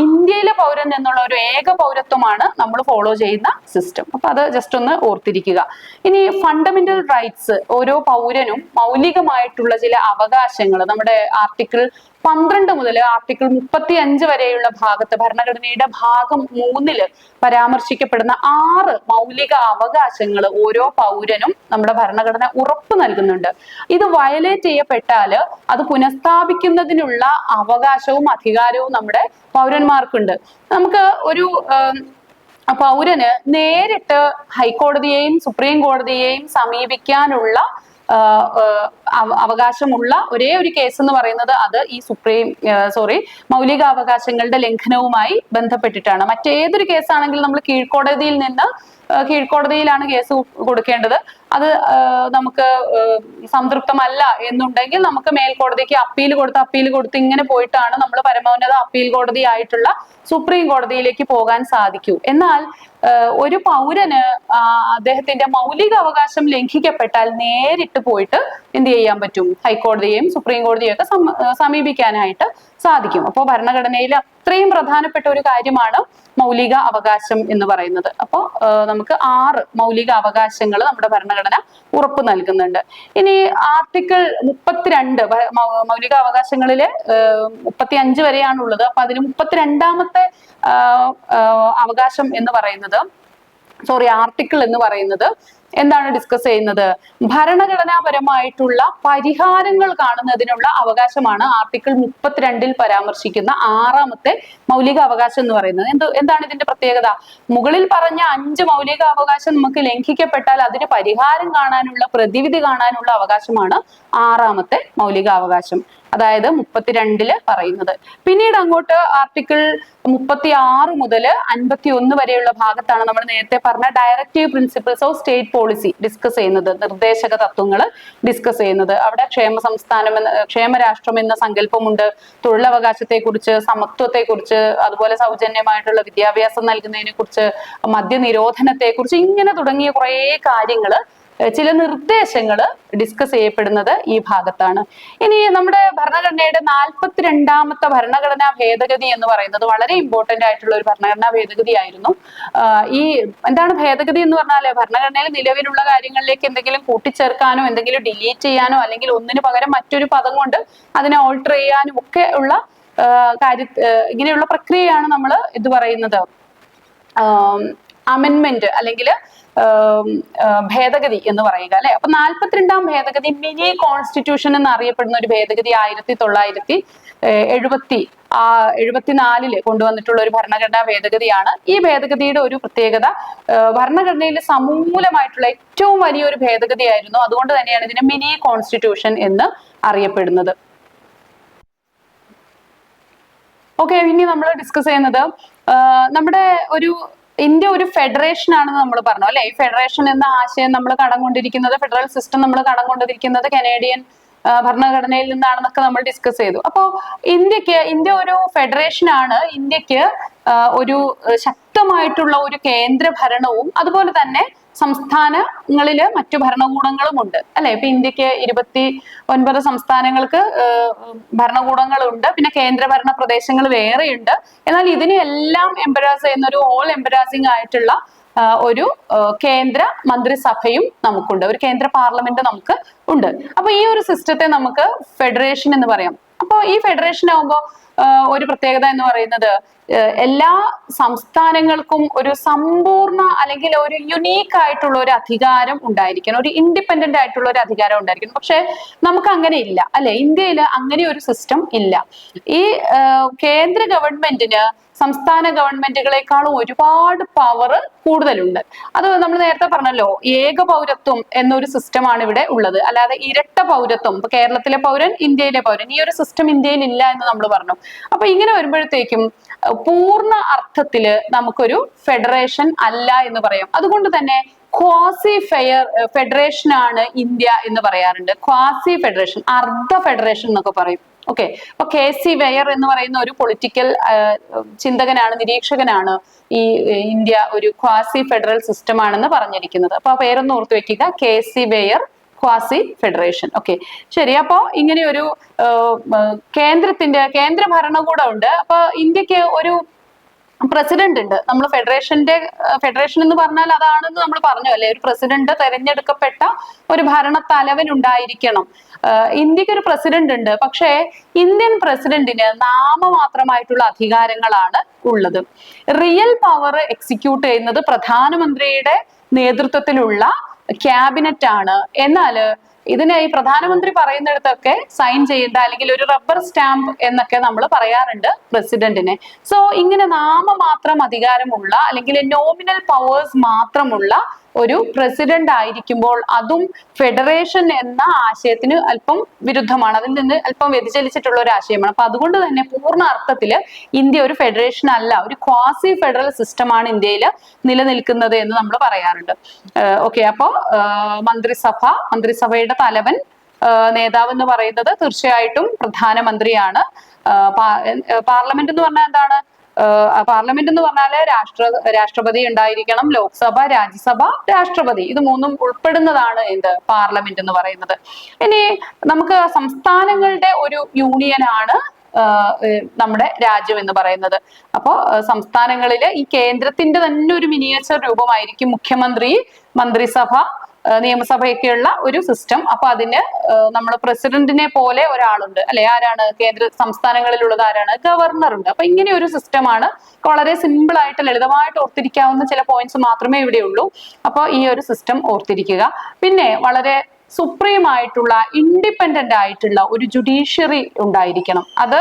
ഇന്ത്യയിലെ പൗരൻ എന്നുള്ള ഒരു ഏക പൗരത്വമാണ് നമ്മൾ ഫോളോ ചെയ്യുന്ന സിസ്റ്റം. അപ്പൊ അത് ജസ്റ്റ് ഒന്ന് ഓർത്തിരിക്കുക. ഇനി ഫണ്ടമെന്റൽ റൈറ്റ്സ്, ഓരോ പൗരനും മൗലികമായിട്ടുള്ള ചില അവകാശങ്ങൾ നമ്മുടെ ആർട്ടിക്കിൾ 12 മുതൽ ആർട്ടിക്കിൾ 35 വരെയുള്ള ഭാഗത്ത്, ഭരണഘടനയുടെ ഭാഗം 3 പരാമർശിക്കപ്പെടുന്ന 6 മൗലിക അവകാശങ്ങൾ ഓരോ പൗരനും നമ്മുടെ ഭരണഘടന ഉറപ്പ് നൽകുന്നുണ്ട്. ഇത് വയലേറ്റ് ചെയ്യപ്പെട്ടാൽ അത് പുനഃസ്ഥാപിക്കുന്നതിനുള്ള അവകാശവും അധികാരവും നമ്മുടെ പൗരന്മാർക്കുണ്ട്. നമുക്ക് ഒരു പൗരന് നേരിട്ട് ഹൈക്കോടതിയെയും സുപ്രീം കോടതിയെയും സമീപിക്കാനുള്ള അവകാശമുള്ള ഒരേ ഒരു കേസ് എന്ന് പറയുന്നത് അത് ഈ മൗലിക അവകാശങ്ങളുടെ ലംഘനവുമായി ബന്ധപ്പെട്ടിട്ടാണ്. മറ്റേതൊരു കേസാണെങ്കിലും നമ്മൾ കീഴ്ക്കോടതിയിലാണ് കേസ് കൊടുക്കേണ്ടത്. അത് നമുക്ക് സംതൃപ്തമല്ല എന്നുണ്ടെങ്കിൽ നമുക്ക് മേൽക്കോടതിക്ക് അപ്പീൽ കൊടുത്ത് ഇങ്ങനെ പോയിട്ടാണ് നമ്മൾ പരമോന്നത അപ്പീൽ കോടതി ആയിട്ടുള്ള സുപ്രീം കോടതിയിലേക്ക് പോകാൻ സാധിക്കൂ. എന്നാൽ ഒരു പൗരന് അദ്ദേഹത്തിന്റെ മൗലിക അവകാശം ലംഘിക്കപ്പെട്ടാൽ നേരിട്ട് പോയിട്ട് എന്ത് ചെയ്യാൻ പറ്റും? ഹൈക്കോടതിയെയും സുപ്രീം കോടതിയും ഒക്കെ സമീപിക്കാനായിട്ട് സാധിക്കും. അപ്പോൾ ഭരണഘടനയിൽ അത്രയും പ്രധാനപ്പെട്ട ഒരു കാര്യമാണ് മൗലിക അവകാശം എന്ന് പറയുന്നത്. അപ്പോൾ നമുക്ക് 6 മൗലിക അവകാശങ്ങൾ നമ്മുടെ ഭരണഘടന ഉറപ്പ് നൽകുന്നുണ്ട്. ഇനി ആർട്ടിക്കിൾ 32 മൗലിക അവകാശങ്ങളില് 35 വരെയാണുള്ളത്. അപ്പൊ അതിന് 32ാമത്തെ അവകാശം എന്ന് പറയുന്നത്, ആർട്ടിക്കിൾ എന്ന് പറയുന്നത് എന്താണ് ഡിസ്കസ് ചെയ്യുന്നത്? ഭരണഘടനാപരമായിട്ടുള്ള പരിഹാരങ്ങൾ കാണുന്നതിനുള്ള അവകാശമാണ് ആർട്ടിക്കിൾ 32 പരാമർശിക്കുന്ന 6ാമത്തെ മൗലിക അവകാശം എന്ന് പറയുന്നത്. എന്താണ് ഇതിന്റെ പ്രത്യേകത? മുകളിൽ പറഞ്ഞ 5 മൗലിക അവകാശം നമുക്ക് ലംഘിക്കപ്പെട്ടാൽ അതിന് പരിഹാരം കാണാനുള്ള, പ്രതിവിധി കാണാനുള്ള അവകാശമാണ് 6ാമത്തെ മൗലിക അവകാശം, അതായത് 32 പറയുന്നത്. പിന്നീട് അങ്ങോട്ട് ആർട്ടിക്കിൾ 36 മുതൽ 51 വരെയുള്ള ഭാഗത്താണ് നമ്മൾ നേരത്തെ പറഞ്ഞ directive principles of state policy discuss ചെയ്യുന്നത്, നിർദ്ദേശക തത്വങ്ങൾ ഡിസ്കസ് ചെയ്യുന്നത്. അവിടെ ക്ഷേമരാഷ്ട്രം എന്ന സങ്കല്പമുണ്ട്, തൊഴിലവകാശത്തെ കുറിച്ച്, സമത്വത്തെ കുറിച്ച്, അതുപോലെ സൗജന്യമായിട്ടുള്ള വിദ്യാഭ്യാസം നൽകുന്നതിനെ കുറിച്ച്, മദ്യനിരോധനത്തെ കുറിച്ച്, ഇങ്ങനെ തുടങ്ങിയ കുറേ കാര്യങ്ങള്, ചില നിർദ്ദേശങ്ങൾ ഡിസ്കസ് ചെയ്യപ്പെടുന്നത് ഈ ഭാഗത്താണ്. ഇനി നമ്മുടെ ഭരണഘടനയുടെ 42ാമത്തെ ഭരണഘടനാ ഭേദഗതി എന്ന് പറയുന്നത് വളരെ ഇമ്പോർട്ടന്റ് ആയിട്ടുള്ള ഒരു ഭരണഘടനാ ഭേദഗതി ആയിരുന്നു. എന്താണ് ഭേദഗതി എന്ന് പറഞ്ഞാൽ ഭരണഘടനയിൽ നിലവിലുള്ള കാര്യങ്ങളിലേക്ക് എന്തെങ്കിലും കൂട്ടിച്ചേർക്കാനോ എന്തെങ്കിലും ഡിലീറ്റ് ചെയ്യാനോ അല്ലെങ്കിൽ ഒന്നിനു പകരം മറ്റൊരു പദം കൊണ്ട് അതിനെ ഓൾട്ടർ ചെയ്യാനും ഒക്കെ ഉള്ള ഇങ്ങനെയുള്ള പ്രക്രിയയാണ് നമ്മൾ ഇത് പറയുന്നത് അമെൻമെന്റ് അല്ലെങ്കിൽ ഭേദഗതി എന്ന് പറയുക, അല്ലെ? അപ്പൊ 42ാം ഭേദഗതി മിനി കോൺസ്റ്റിറ്റ്യൂഷൻ എന്നറിയപ്പെടുന്ന ഒരു ഭേദഗതി 1976 74-ല് കൊണ്ടുവന്നിട്ടുള്ള ഒരു ഭരണഘടനാ ഭേദഗതിയാണ്. ഈ ഭേദഗതിയുടെ ഒരു പ്രത്യേകത ഭരണഘടനയിൽ സമൂലമായിട്ടുള്ള ഏറ്റവും വലിയൊരു ഭേദഗതിയായിരുന്നു. അതുകൊണ്ട് തന്നെയാണ് ഇതിനെ മിനി കോൺസ്റ്റിറ്റ്യൂഷൻ എന്ന് അറിയപ്പെടുന്നത്. ഓക്കെ, ഇനി നമ്മൾ ഡിസ്കസ് ചെയ്യുന്നത് നമ്മുടെ ഇന്ത്യ ഒരു ഫെഡറേഷൻ ആണെന്ന് നമ്മൾ പറഞ്ഞു അല്ലെ. ഈ ഫെഡറേഷൻ എന്ന ആശയം നമ്മൾ കടംകൊണ്ടിരിക്കുന്നത്, ഫെഡറൽ സിസ്റ്റം നമ്മൾ കടംകൊണ്ടിരിക്കുന്നത് കനേഡിയൻ ഭരണഘടനയിൽ നിന്നാണെന്നൊക്കെ നമ്മൾ ഡിസ്കസ് ചെയ്തു. അപ്പോ ഇന്ത്യ ഒരു ഫെഡറേഷൻ ആണ്. ഇന്ത്യക്ക് ഒരു ശക്തമായിട്ടുള്ള ഒരു കേന്ദ്ര ഭരണവും അതുപോലെ തന്നെ സംസ്ഥാനങ്ങളില് മറ്റു ഭരണകൂടങ്ങളും ഉണ്ട് അല്ലെ. ഇപ്പൊ ഇന്ത്യക്ക് 29 സംസ്ഥാനങ്ങൾക്ക് ഭരണകൂടങ്ങളുണ്ട്, പിന്നെ കേന്ദ്രഭരണ പ്രദേശങ്ങൾ വേറെയുണ്ട്. എന്നാൽ ഇതിനെല്ലാം എംബറാസ് ചെയ്യുന്ന ഒരു ഓൾ എംബറാസിംഗ് ആയിട്ടുള്ള ഒരു കേന്ദ്ര മന്ത്രിസഭയും നമുക്കുണ്ട്, ഒരു കേന്ദ്ര പാർലമെന്റ് നമുക്ക് ഉണ്ട്. അപ്പൊ ഈ ഒരു സിസ്റ്റത്തെ നമുക്ക് ഫെഡറേഷൻ എന്ന് പറയാം. അപ്പൊ ഈ ഫെഡറേഷൻ ആവുമ്പോൾ ഒരു പ്രത്യേകത എന്ന് പറയുന്നത് എല്ലാ സംസ്ഥാനങ്ങൾക്കും ഒരു സമ്പൂർണ്ണ അല്ലെങ്കിൽ ഒരു യുണീക്ക് ആയിട്ടുള്ള ഒരു അധികാരം ഉണ്ടായിരിക്കണം, ഒരു ഇൻഡിപെൻഡന്റ് ആയിട്ടുള്ള ഒരു അധികാരം ഉണ്ടായിരിക്കണം. പക്ഷെ നമുക്ക് അങ്ങനെ ഇല്ല അല്ലെ. ഇന്ത്യയിൽ അങ്ങനെ ഒരു സിസ്റ്റം ഇല്ല. ഈ കേന്ദ്ര ഗവൺമെന്റിന് സംസ്ഥാന ഗവൺമെന്റുകളെക്കാളും ഒരുപാട് പവർ കൂടുതലുണ്ട്. അത് നമ്മൾ നേരത്തെ പറഞ്ഞല്ലോ, ഏക പൗരത്വം എന്നൊരു സിസ്റ്റമാണ് ഇവിടെ ഉള്ളത്, അല്ലാതെ ഇരട്ട പൗരത്വം. ഇപ്പൊ കേരളത്തിലെ പൗരൻ, ഇന്ത്യയിലെ പൗരൻ, ഈ ഒരു സിസ്റ്റം ഇന്ത്യയിൽ ഇല്ല എന്ന് നമ്മൾ പറഞ്ഞു. അപ്പൊ ഇങ്ങനെ വരുമ്പോഴത്തേക്കും പൂർണ്ണ അർത്ഥത്തില് നമുക്കൊരു ഫെഡറേഷൻ അല്ല എന്ന് പറയാം. അതുകൊണ്ട് തന്നെ ക്വാസി ഫെഡറേഷൻ ആണ് ഇന്ത്യ എന്ന് പറയാറുണ്ട്. ക്വാസി ഫെഡറേഷൻ, അർദ്ധ ഫെഡറേഷൻ എന്നൊക്കെ പറയും. ഓക്കെ, അപ്പൊ KC വെയർ എന്ന് പറയുന്ന ഒരു പൊളിറ്റിക്കൽ ചിന്തകനാണ്, നിരീക്ഷകനാണ് ഈ ഇന്ത്യ ഒരു ക്വാസി ഫെഡറൽ സിസ്റ്റം ആണെന്ന് പറഞ്ഞിരിക്കുന്നത്. അപ്പൊ ആ പേരൊന്ന് ഓർത്തു വെക്കുക, KC Wheare quasi federation. Okay, ശരി. അപ്പോ ഇങ്ങനെ ഒരു കേന്ദ്ര ഭരണകൂടം ഉണ്ട്. അപ്പൊ ഇന്ത്യക്ക് ഒരു പ്രസിഡന്റ് ഉണ്ട്. നമ്മൾ ഫെഡറേഷൻ എന്ന് പറഞ്ഞാൽ അതാണെന്ന് നമ്മൾ പറഞ്ഞു അല്ലെ. ഒരു പ്രസിഡന്റ്, തെരഞ്ഞെടുക്കപ്പെട്ട ഒരു ഭരണ തലവൻ ഉണ്ടായിരിക്കണം. ഇന്ത്യക്ക് ഒരു പ്രസിഡന്റ് ഉണ്ട്, പക്ഷേ ഇന്ത്യൻ പ്രസിഡന്റിന് നാമമാത്രമായിട്ടുള്ള അധികാരങ്ങളാണ് ഉള്ളത്. റിയൽ പവർ എക്സിക്യൂട്ട് ചെയ്യുന്നത് പ്രധാനമന്ത്രിയുടെ നേതൃത്വത്തിലുള്ള ക്യാബിനറ്റ് ആണ്. എന്നാൽ ഇതിന് ഈ പ്രധാനമന്ത്രി പറയുന്നിടത്തൊക്കെ സൈൻ ചെയ്യേണ്ട, അല്ലെങ്കിൽ ഒരു റബ്ബർ സ്റ്റാമ്പ് എന്നൊക്കെ നമ്മൾ പറയാറുണ്ട് പ്രസിഡന്റിനെ. സോ ഇങ്ങനെ നാമമാത്രം അധികാരമുള്ള അല്ലെങ്കിൽ നോമിനൽ പവേഴ്സ് മാത്രമുള്ള ഒരു പ്രസിഡന്റ് ആയിരിക്കുമ്പോൾ അതും ഫെഡറേഷൻ എന്ന ആശയത്തിന് അല്പം വിരുദ്ധമാണ്, അതിൽ നിന്ന് അല്പം വ്യതിചലിച്ചിട്ടുള്ള ഒരു ആശയമാണ്. അപ്പൊ അതുകൊണ്ട് തന്നെ പൂർണ്ണ അർത്ഥത്തില് ഇന്ത്യ ഒരു ഫെഡറേഷൻ അല്ല, ഒരു ക്വാസി ഫെഡറൽ സിസ്റ്റമാണ് ഇന്ത്യയിൽ നിലനിൽക്കുന്നത് എന്ന് നമ്മൾ പറയാറുണ്ട്. ഓക്കെ, അപ്പോ മന്ത്രിസഭയുടെ തലവൻ, നേതാവ് എന്ന് പറയുന്നത് തീർച്ചയായിട്ടും പ്രധാനമന്ത്രിയാണ്. പാർലമെന്റ് എന്ന് പറഞ്ഞാൽ എന്താണ്? പാർലമെന്റ് എന്ന് പറഞ്ഞാല് രാഷ്ട്രപതി ഉണ്ടായിരിക്കണം, ലോക്സഭ, രാജ്യസഭ, രാഷ്ട്രപതി, ഇത് മൂന്നും ഉൾപ്പെടുന്നതാണ് എന്ത് പാർലമെന്റ് എന്ന് പറയുന്നത്. ഇനി നമുക്ക് സംസ്ഥാനങ്ങളുടെ ഒരു യൂണിയനാണ് നമ്മുടെ രാജ്യം എന്ന് പറയുന്നത്. അപ്പോ സംസ്ഥാനങ്ങളില് ഈ കേന്ദ്രത്തിന്റെ തന്നെ ഒരു മിനിയേച്ചർ രൂപമായിരിക്കും മുഖ്യമന്ത്രി, മന്ത്രിസഭ, നിയമസഭയൊക്കെയുള്ള ഒരു സിസ്റ്റം. അപ്പൊ അതിന് നമ്മൾ പ്രസിഡന്റിനെ പോലെ ഒരാളുണ്ട് അല്ലെ. ആരാണ് സംസ്ഥാനങ്ങളിലുള്ളത്? ആരാണ്? ഗവർണർ ഉണ്ട്. അപ്പൊ ഇങ്ങനെ ഒരു സിസ്റ്റമാണ്. വളരെ സിമ്പിൾ ആയിട്ട് ലളിതമായിട്ട് ഓർത്തിരിക്കാവുന്ന ചില പോയിന്റ്സ് മാത്രമേ ഇവിടെ ഉള്ളൂ. അപ്പൊ ഈ ഒരു സിസ്റ്റം ഓർത്തിരിക്കുക. പിന്നെ വളരെ സുപ്രീം ആയിട്ടുള്ള, ഇൻഡിപെൻഡന്റ് ആയിട്ടുള്ള ഒരു ജുഡീഷ്യറി ഉണ്ടായിരിക്കണം. അത്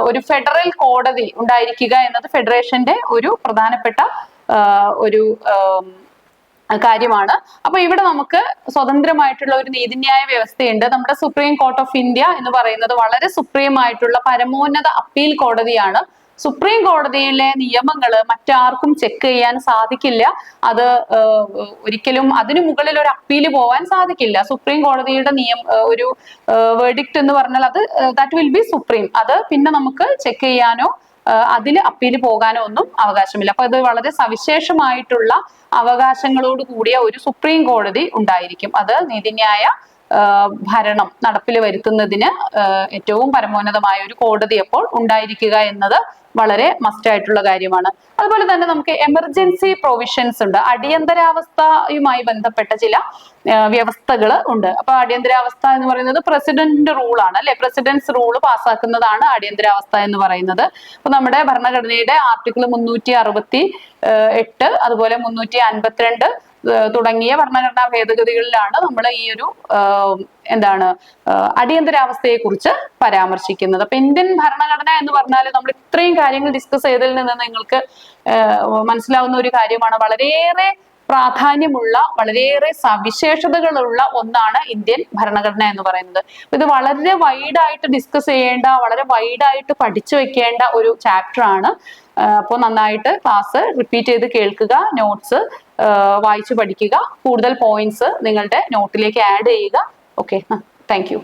ഒരു ഫെഡറൽ കോടതി ഉണ്ടായിരിക്കുക എന്നത് ഫെഡറേഷന്റെ ഒരു പ്രധാനപ്പെട്ട ഒരു കാര്യമാണ്. അപ്പൊ ഇവിടെ നമുക്ക് സ്വതന്ത്രമായിട്ടുള്ള ഒരു നീതിന്യായ വ്യവസ്ഥയുണ്ട്. നമ്മുടെ സുപ്രീം കോർട്ട് ഓഫ് ഇന്ത്യ എന്ന് പറയുന്നത് വളരെ സുപ്രീം ആയിട്ടുള്ള പരമോന്നത അപ്പീൽ കോടതിയാണ്. സുപ്രീം കോടതിയിലെ നിയമങ്ങൾ മറ്റാർക്കും ചെക്ക് ചെയ്യാൻ സാധിക്കില്ല. അത് ഒരിക്കലും അതിനു മുകളിൽ ഒരു അപ്പീല് പോവാൻ സാധിക്കില്ല. സുപ്രീം കോടതിയുടെ ഒരു വേർഡിക്റ്റ് എന്ന് പറഞ്ഞാൽ അത് ദാറ്റ് വിൽ ബി സുപ്രീം. അത് പിന്നെ നമുക്ക് ചെക്ക് ചെയ്യാനോ അതിൽ അപ്പീല് പോകാനോ ഒന്നും അവകാശമില്ല. അപ്പൊ ഇത് വളരെ സവിശേഷമായിട്ടുള്ള അവകാശങ്ങളോട് കൂടിയ ഒരു സുപ്രീം കോടതി ഉണ്ടായിരിക്കും. അത് നീതിന്യായ ഭരണം നടപ്പിൽ വരുത്തുന്നതിന് ഏറ്റവും പരമോന്നതമായ ഒരു കോടതി അപ്പോൾ ഉണ്ടായിരിക്കുക എന്നത് വളരെ മസ്റ്റ് ആയിട്ടുള്ള കാര്യമാണ്. അതുപോലെ തന്നെ നമുക്ക് എമർജൻസി പ്രൊവിഷൻസ് ഉണ്ട്. അടിയന്തരാവസ്ഥയുമായി ബന്ധപ്പെട്ട ചില വ്യവസ്ഥകൾ ഉണ്ട്. അപ്പൊ അടിയന്തരാവസ്ഥ എന്ന് പറയുന്നത് പ്രസിഡന്റ് റൂളാണ് അല്ലെ. പ്രസിഡന്റ്സ് റൂള് പാസ്സാക്കുന്നതാണ് അടിയന്തരാവസ്ഥ എന്ന് പറയുന്നത്. അപ്പൊ നമ്മുടെ ഭരണഘടനയുടെ ആർട്ടിക്കിൾ 368, അതുപോലെ 352, തുടങ്ങിയ ഭരണഘടനാ ഭേദഗതികളിലാണ് നമ്മൾ ഈ ഒരു അടിയന്തരാവസ്ഥയെ കുറിച്ച് പരാമർശിക്കുന്നത്. അപ്പൊ ഇന്ത്യൻ ഭരണഘടന എന്ന് പറഞ്ഞാൽ നമ്മൾ ഇത്രയും കാര്യങ്ങൾ ഡിസ്കസ് ചെയ്തതിൽ നിന്ന് നിങ്ങൾക്ക് മനസ്സിലാവുന്ന ഒരു കാര്യമാണ്, വളരെയേറെ പ്രാധാന്യമുള്ള, വളരെയേറെ സവിശേഷതകളുള്ള ഒന്നാണ് ഇന്ത്യൻ ഭരണഘടന എന്ന് പറയുന്നത്. ഇത് വളരെ വൈഡായിട്ട് ഡിസ്കസ് ചെയ്യേണ്ട, വളരെ വൈഡായിട്ട് പഠിച്ചു വെക്കേണ്ട ഒരു ചാപ്റ്റർ ആണ്. അപ്പോൾ നന്നായിട്ട് ക്ലാസ് റിപ്പീറ്റ് ചെയ്ത് കേൾക്കുക, നോട്ട്സ് വായിച്ചു പഠിക്കുക, കൂടുതൽ പോയിന്റ്സ് നിങ്ങളുടെ നോട്ടിലേക്ക് ആഡ് ചെയ്യുക. Okay, thank you.